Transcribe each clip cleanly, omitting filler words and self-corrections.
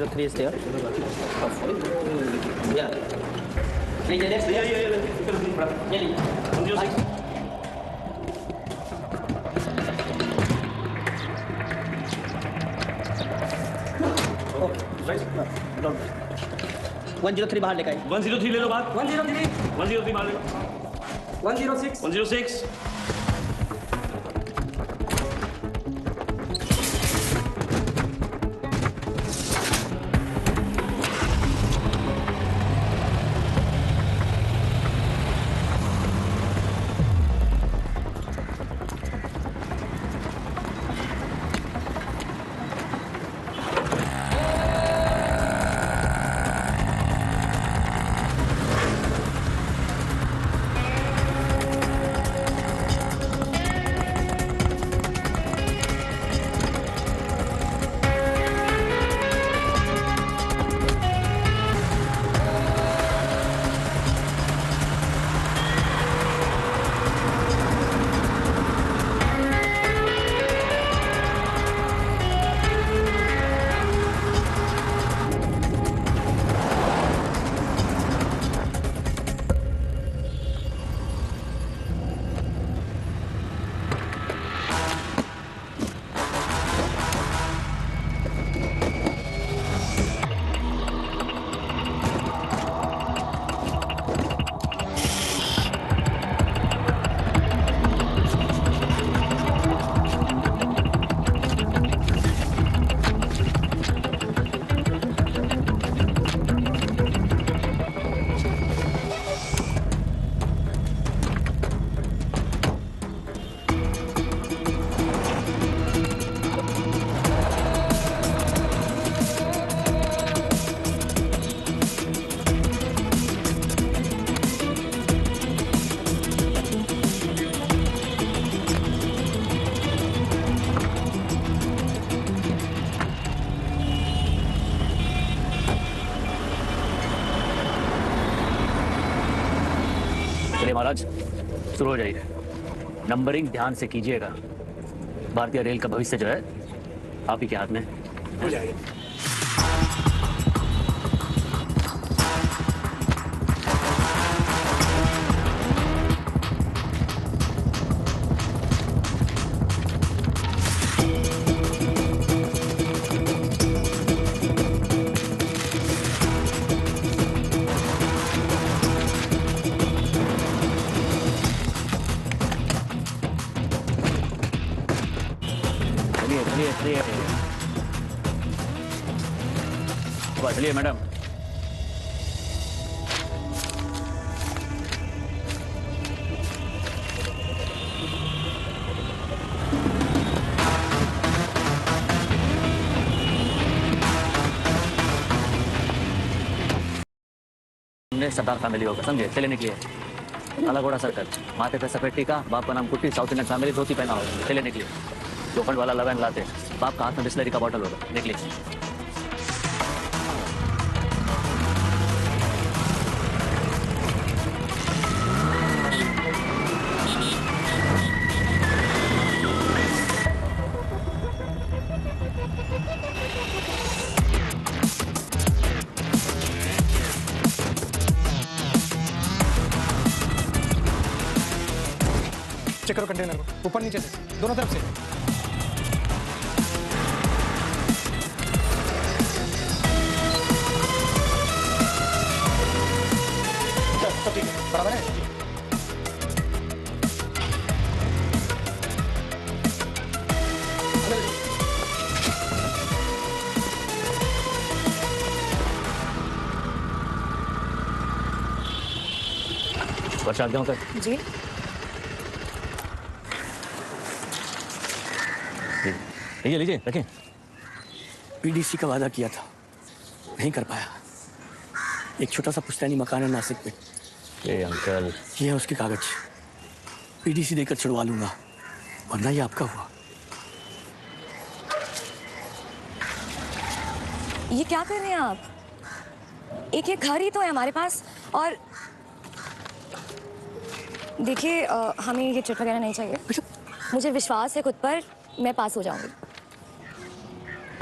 103 is there. Yeah. Okay. 103 बाहर लेकर आइए। 103 ले लो बाहर। 103 बाहर ले लो। 106 106 महाराज शुरू हो जाइए। नंबरिंग ध्यान से कीजिएगा। भारतीय रेल का भविष्य जो है आप ही के हाथ में हो जाएगा। चलिए मैडम। सरदार फैमिली होगा, समझे? चले निकलिए। काला घोड़ा सर्कल, माथे पे सफेद टीका, बाप का नाम कुट्टी, साउथ इंडियन फैमिली, धोती पहना होगा। चले निकलिए। लोखंड वाला लगन लाते, बाप का हाथ में बिस्लरी का बॉटल होगा। निकलिए। चेक करो कंटेनर को, ऊपर नीचे से, दोनों तरफ से। सब ठीक है, बराबर है। प्रसाद गाँव का जी लीजिए लीजिए रखें। पीडीसी का वादा किया था, नहीं कर पाया। एक छोटा सा पुश्तैनी मकान है नासिक में। ये अंकल, ये है उसके कागज। पीडीसी देकर छुड़वा लूंगा, वरना ये आपका हुआ। ये क्या कर रहे हैं आप? एक घर ही तो है हमारे पास। और देखिए हमें ये चिट वगैरह नहीं चाहिए। मुझे विश्वास है खुद पर, मैं पास हो जाऊंगी।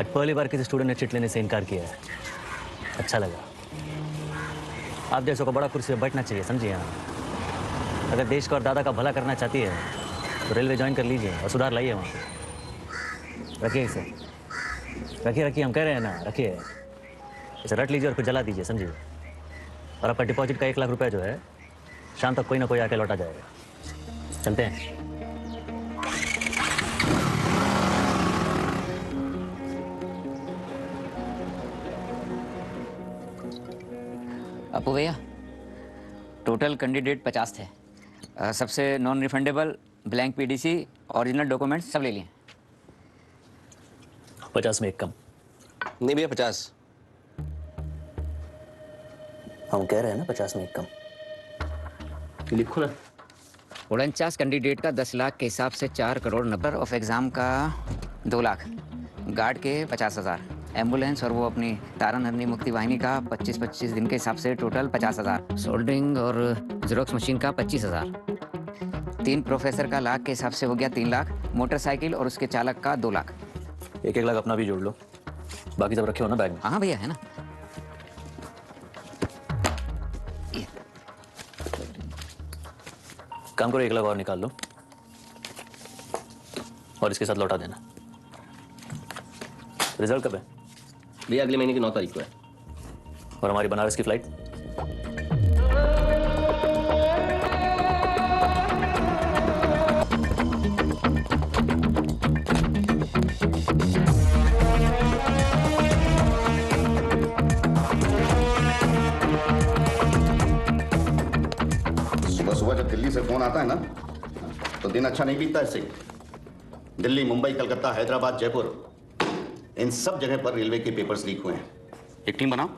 आज पहली बार किसी स्टूडेंट ने चिट लेने से इनकार किया है, अच्छा लगा। आप जैसों को बड़ा कुर्सी पे बैठना चाहिए, समझिए। हाँ, अगर देश को और दादा का भला करना चाहती है तो रेलवे ज्वाइन कर लीजिए और सुधार लाइए वहाँ। रखिए इसे, रखिए, हम कह रहे हैं ना, रखिए इसे, रट लीजिए और फिर जला दीजिए, समझिए। और आपका डिपॉजिट का 1 लाख रुपया जो है शाम तक कोई ना कोई आके लौटा जाएगा। चलते हैं। अपू भैया, टोटल कैंडिडेट 50 थे। सबसे non refundable, blank PDC, original documents सब ले लिए। 50 में एक कम। नहीं भैया 50। हम कह रहे हैं ना 50 में एक कम। लिखो ना। 49 कैंडिडेट का 10 लाख के हिसाब से 4 करोड़ 90 ऑफ एग्जाम का 2 लाख, गार्ड के 50,000, एम्बुलेंस और वो अपनी तारा नरनी मुक्ति वाहिनी का 25-25 दिन के हिसाब से टोटल 50,000, सोल्डरिंग और जेरोक्स मशीन का 25,000, 3 प्रोफेसर का लाख के हिसाब से हो गया 3 लाख, मोटरसाइकिल और उसके चालक का 2 लाख। 1-1 लाख अपना भी जोड़ लो, बाकी सब रखे हो ना बैग में? हाँ भैया, है ना। काम करो, 1 लाख और निकाल लो और इसके साथ लौटा देना। रिजल्ट कब है? भैया अगले महीने की 9 तारीख को है। और हमारी बनारस की फ्लाइट? सुबह सुबह जब दिल्ली से फोन आता है ना तो दिन अच्छा नहीं बीतता इससे। दिल्ली, मुंबई, कलकत्ता, हैदराबाद, जयपुर, इन सब जगह पर रेलवे के पेपर्स लीक हुए हैं। एक टीम बनाओ।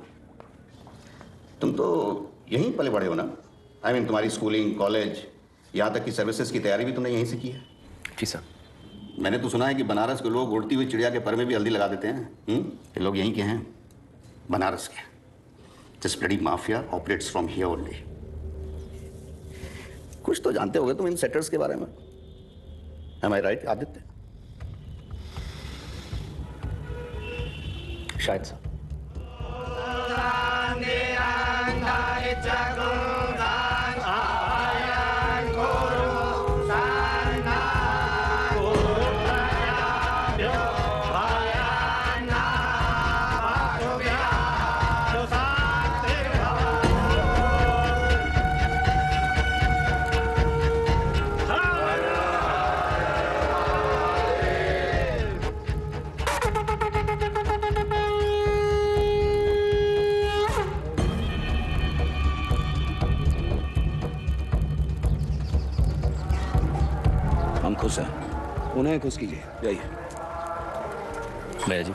तुम तो यहीं पले बड़े हो ना? I mean, तुम्हारी स्कूलिंग, कॉलेज, यहाँ तक की सर्विसेज की तैयारी भी तुमने यहीं से की है। जी सर। मैंने तो सुना है कि बनारस के लोग उड़ती हुई चिड़िया के पर में भी हल्दी लगा देते हैं। ये लोग यहीं के हैं, बनारस के। This bloody mafia operates from here only. कुछ तो जानते होगे तुम इन सेटर्स के बारे में। Am I right, Aditya? शायद सर। खुश है, उन्हें खुश कीजिए। जाइए। भैया जी,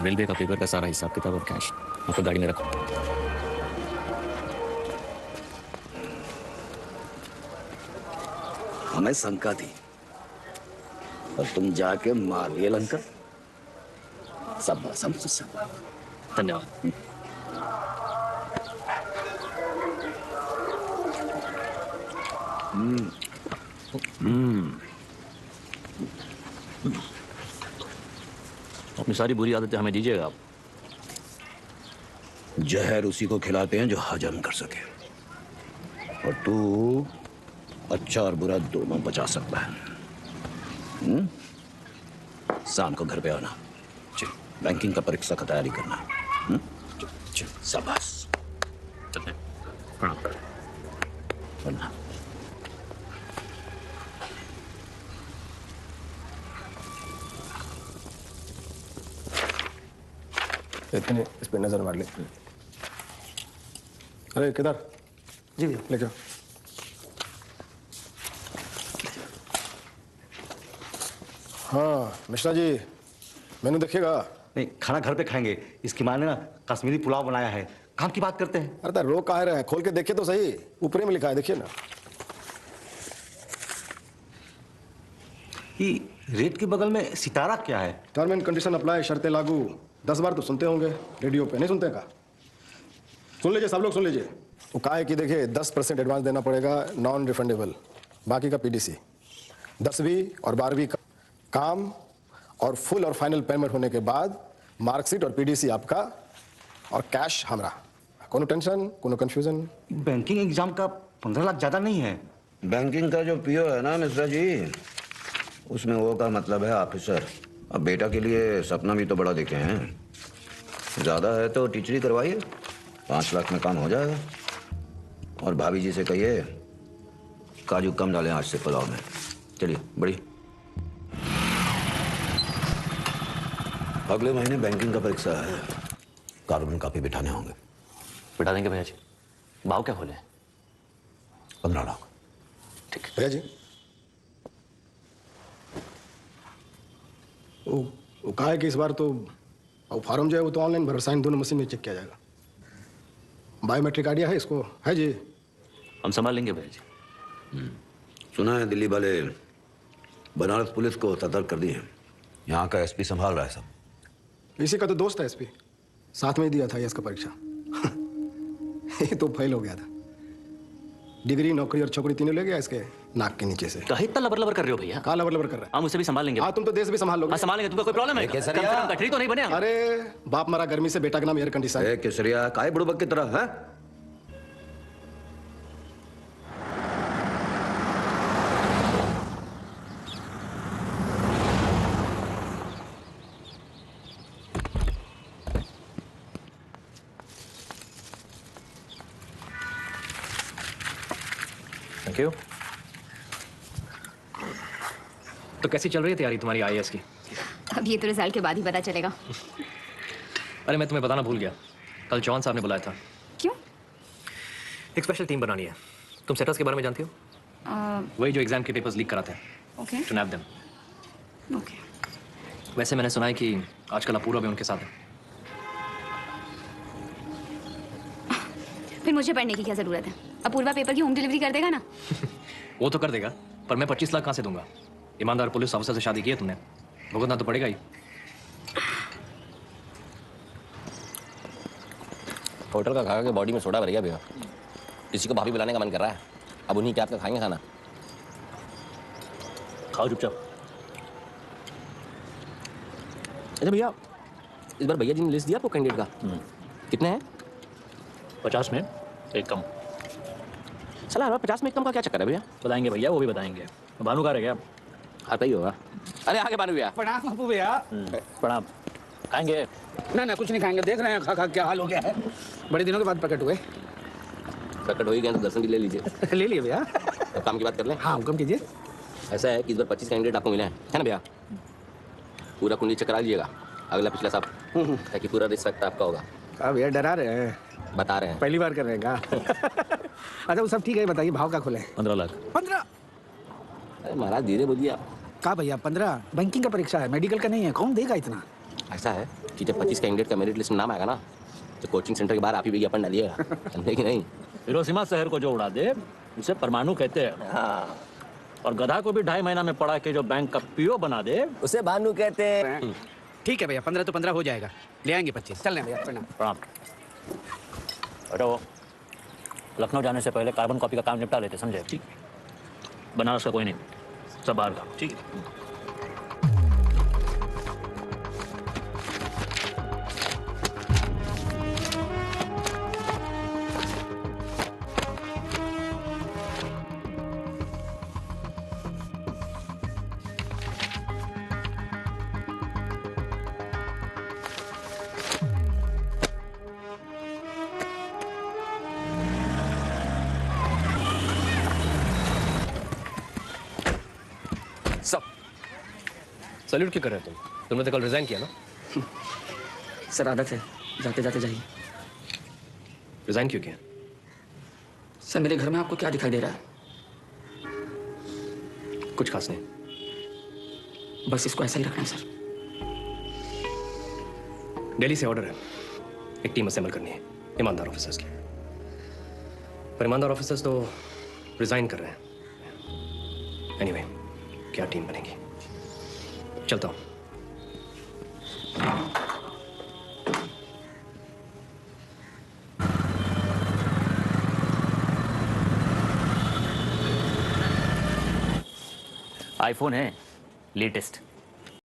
रेलवे का पेपर का सारा हिसाब किताब और कैश आपको गाड़ी में रखो। हमें शंका थी और तुम जाके मार लिए लंका। सब धन्यवाद। अपनी सारी बुरी आदतें हमें दीजिएगा आप। जहर उसी को खिलाते हैं जो हजम कर सके, और तू अच्छा और बुरा दोनों बचा सकता है। शाम को घर पे आना, बैंकिंग का परीक्षा का तैयारी करना। शाबाश। चलते हैं। प्रणाम। प्रणाम। इतने इस पे नजर मार ले। अरे किधर? जी भैया लेके आओ। हाँ मिश्रा जी, मेनू देखिएगा। नहीं, खाना घर पे खाएंगे। इसकी माँ ने ना कश्मीरी पुलाव बनाया है। काम की बात करते हैं। अरे रो कहा रहे हैं, खोल के देखिए तो सही, ऊपर में लिखा है, देखिए ना। ये रेट के बगल में सितारा क्या है? टर्म एंड कंडीशन अप्लाई, शर्तें लागू। 10 बार तो सुनते होंगे रेडियो पे, नहीं सुनते का? सुन लीजिए, सब लोग सुन लीजिए। वो कहा है कि देखिए 10% एडवांस देना पड़ेगा, नॉन रिफंडेबल, बाकी का पीडीसी। 10वीं और 12वीं का काम और फुल और फाइनल पेमेंट होने के बाद मार्कशीट और पीडीसी आपका और कैश हमरा। कोनो टेंशन, कोनो कंफ्यूजन? बैंकिंग एग्जाम का 15 लाख ज्यादा नहीं है। बैंकिंग का जो पीओ है ना मिश्रा जी, उसमें वो का मतलब है ऑफिसर। अब बेटा के लिए सपना भी तो बड़ा देखे हैं। ज्यादा है तो टीचरी करवाइए, 5 लाख में काम हो जाएगा। और भाभी जी से कहिए काजू कम डालें आज से पुलाव में। चलिए बड़ी। अगले महीने बैंकिंग का परीक्षा है, कार्बन कापी बिठाने होंगे। बिठा देंगे भैया जी। भाव क्या खोले? 15 लाख। ठीक है भैया जी। वो कहा है कि इस बार तो वो फॉर्म जो है वो तो ऑनलाइन भर, साइन दोनों मशीन में चेक किया जाएगा। बायोमेट्रिक आइडिया है इसको? है जी। हम संभाल लेंगे भैया जी। सुना है दिल्ली वाले बनारस पुलिस को सतर्क कर दिए हैं। यहाँ का एसपी संभाल रहा है सब। इसी का तो दोस्त है एसपी, साथ में ही दिया था इसका परीक्षा। ये तो फेल हो गया था। डिग्री, नौकरी और छोकरी तीनों ले गया इसके नाक के नीचे से। कहीं इतना लबर लबर कर रहे हो भैया? कहाँ लबर लबर कर रहा है? हम उसे भी संभाल लेंगे। हाँ, तुम तो देश भी संभाल लोगे। संभालेंगे। तुमको कोई प्रॉब्लम है? कम से कम गठरी तो नहीं बने हम। अरे बाप मरा गर्मी से, बेटा के नाम एयर कंडीशनर। केसरिया काय बुड़बक की तरह है। Thank you. तो कैसी चल रही है तैयारी तुम्हारी आईएएस की? अब ये तो रिजल्ट के बाद ही पता चलेगा। अरे मैं तुम्हें बताना भूल गया, कल जॉन साहब ने बुलाया था। क्यों? एक स्पेशल टीम बनानी है। तुम सेटर्स के बारे में जानती हो? वही जो एग्जाम के पेपर्स लीक कराते हैं। Okay. To nap them. Okay. वैसे मैंने सुना है कि आजकल अपूर्वा भी उनके साथ है। फिर मुझे पढ़ने की क्या जरूरत है? अपूर्वा पेपर की होम डिलीवरी कर देगा ना? वो तो कर देगा, पर मैं 25 लाख कहाँ से दूंगा? ईमानदार पुलिस ऑफिसर से शादी की है तुमने, भुगतना तो पड़ेगा ही। होटल का खा के बॉडी में सोडा भर गया भैया। किसी को भाभी बुलाने का मन कर रहा है, अब उन्हीं के हाथ का खाएंगे खाना। खाओ चुपचाप। अच्छा भैया, इस बार भैया जी ने लिस्ट दिया आपको कैंडिडेट का? कितने हैं? 50 में एक कम। चला हमारा 50 में एक कम का क्या चक्कर है भैया? बताएंगे भैया, वो भी बताएंगे। भानु कहाँ रह गया? आता ही होगा। अरे आगे भानु भैया। प्रणाम बापू भैया। प्रणाम। खाएंगे? ना कुछ नहीं खाएंगे, देख रहे हैं खा खा क्या हाल हो गया है। बड़े दिनों के बाद प्रकट हुए। प्रकट हो ही गए तो दर्शन भी ले लीजिए। ले लिए भैया। अब काम की बात कर लें। हाँ हुक्म कीजिए। ऐसा है कि इस बार 25 कैंडिडेट आपको मिले हैं, है ना भैया? पूरा कुंडली चकरा लीजिएगा, अगला पिछला सब, ताकि पूरा रिस्पेक्ट आपका होगा। हाँ भैया, डरा रहे हैं? बता रहे हैं। पहली बार कर रहे हैं क्या? अच्छा वो सब ठीक है, बताइए भाव का खुले? 15 लाख। 15? अरे महाराज धीरे बोलिए आप। कहा भैया 15? बैंकिंग का परीक्षा है, मेडिकल का नहीं है, कौन देगा इतना? ऐसा है कि जब 25 कैंडिडेट का मेरिट लिस्ट में नाम आएगा ना, तो कोचिंग सेंटर के बाहर आप ही विज्ञापन डालिएगा, समझे कि नहीं? हिरोशिमा शहर को जो उड़ा दे उसे परमाणु कहते हैं। हाँ। और गधा को भी 2.5 महीना में पढ़ा के जो बैंक का पीओ बना दे उसे भानु कहते हैं। ठीक है भैया, 15 तो 15 हो जाएगा, ले आएंगे 25। चल रहे भैया, प्रणाम। प्रणाम। हटो, लखनऊ जाने से पहले कार्बन कॉपी का काम निपटा लेते, समझे? ठीक। बनारस का कोई नहीं, सब बाहर का। ठीक है। सैल्यूट क्यों कर रहे हो तुमने तो कल रिजाइन किया ना? सर आदत है, जाते जाते जाइए। रिजाइन क्यों किया? सर मेरे घर में आपको क्या दिखाई दे रहा है? कुछ खास नहीं, बस इसको ऐसा ही रखना है सर। दिल्ली से ऑर्डर है, एक टीम असेंबल करनी है ईमानदार ऑफिसर्स की। पर ईमानदार ऑफिसर्स तो रिजाइन कर रहे हैं। एनीवे, क्या टीम बनेगी? चलता हूं। आईफोन है लेटेस्ट,